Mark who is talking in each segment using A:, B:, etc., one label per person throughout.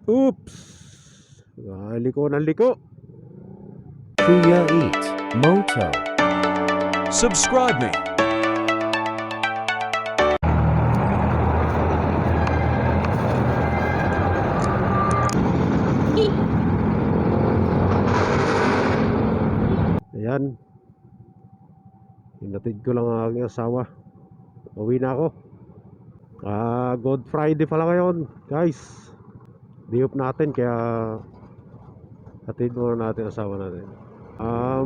A: Oops! Liko ng liko.
B: Kuya Eat Moto.
C: Subscribe me.
A: Ayan. Hinatid ko lang ang aking asawa. Uwi na ako. Good Friday pala ngayon, guys. Day off natin, kaya hatid muna natin asawa natin.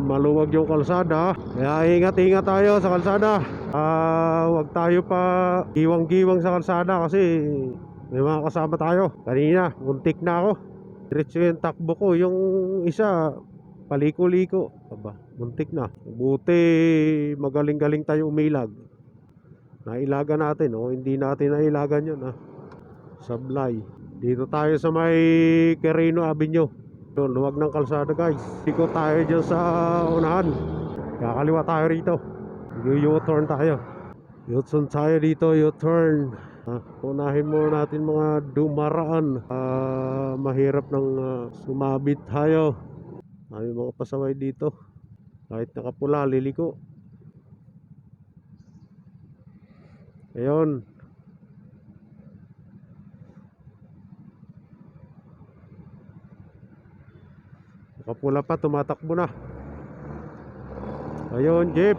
A: Maluwag yung kalsada, kaya ingat-ingat tayo sa kalsada. Huwag tayo pa giwang-giwang sa kalsada kasi may mga kasama tayo. Kanina, muntik na ako. Diretso yung takbo ko. Yung isa, paliko-liko. Aba, muntik na. Buti magaling-galing tayo umilag. Nailagan natin, hindi natin nailagan yun, Sablay. Dito tayo sa may Quirino Avenue. Yun, luwag ng kalsada, guys. Dito tayo dyan sa unahan. Kakaliwa tayo rito. U-turn tayo. U-turn tayo dito, U-turn. Unahin muna natin mga dumaraan. Mahirap ng sumabit tayo. May mga pasaway dito. Kahit nakapula, liliko. Ayun. Nakapula pa, tumatakbo na. Ayun, jeep.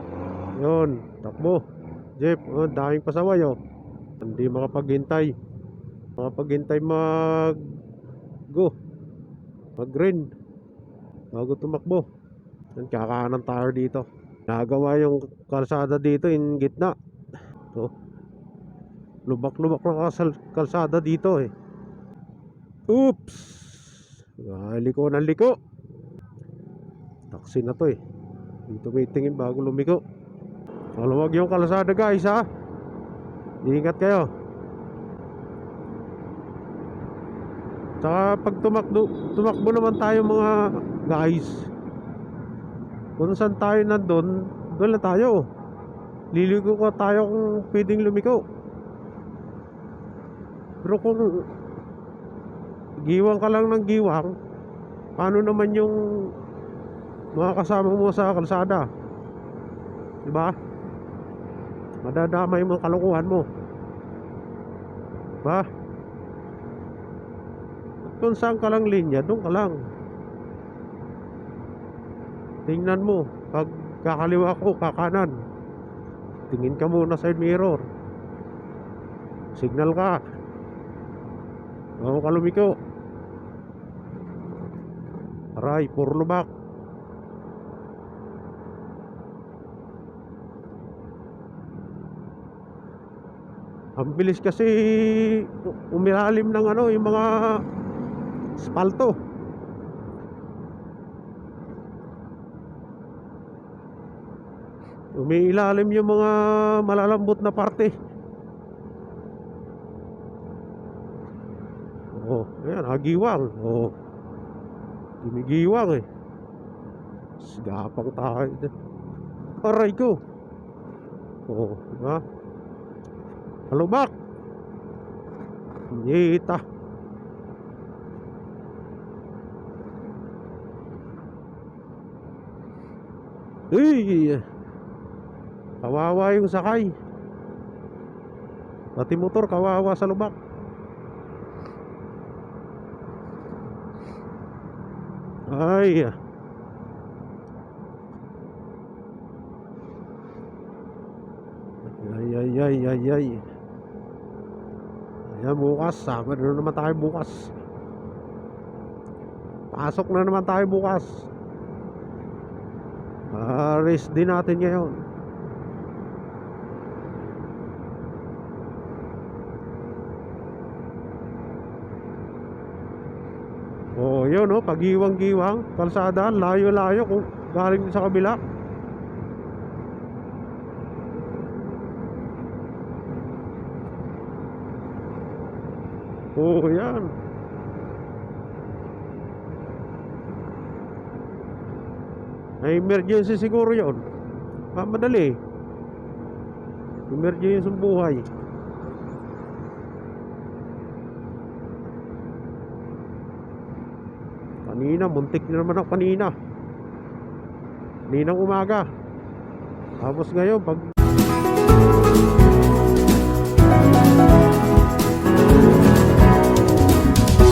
A: Ayun, takbo. Jeep, daming pasaway, hindi makapaghintay. Makapaghintay mag green bago tumakbo. Kakanan tayo dito. Nagawa yung kalsada dito in gitna. Lubak-lubak na kalsada dito Oops! Liko ng liko. Taksi na to Dito may tingin bago lumiko. Maluwag yung kalsada, guys, Ingat kayo. Saka pag tumakbo naman tayo, mga guys, kung saan tayo nandun, doon lang tayo. Liligo ko tayo kung pwedeng lumiko. Pero kung giwang ka lang ng giwang, paano naman yung mga kasama mo sa kalsada? Diba? Madadama yung mga kalokohan mo. Diba? At kung saan ka lang linya, doon ka lang. Tingnan mo, pag kakaliwa ko, kakanan, tingin ka muna sa mirror. Signal ka. Bago ka lumiko. Aray, puro lubak. Ang bilis kasi umilalim ng yung mga spalto. Umiilalim yung mga malalambot na parte. Ayan, hagiwang. Gimigiwang Sigapang tayo. Aray ko. Diba? Halubak. Nyita. Kawawa yung sakay. Pati motor kawawa sa lubak. Ay. Ay. Ayan, bukas. Sama na naman tayo bukas. Pasok na naman tayo bukas. Rest din natin ngayon. Yun pagiwang-giwang kalsada, layo-layo kung galing sa kabila. Yan. May emergency siguro yun. Madali. Emergency yung buhay. Kanina, muntik na naman ako kanina. Ninang umaga. Tapos ngayon, pag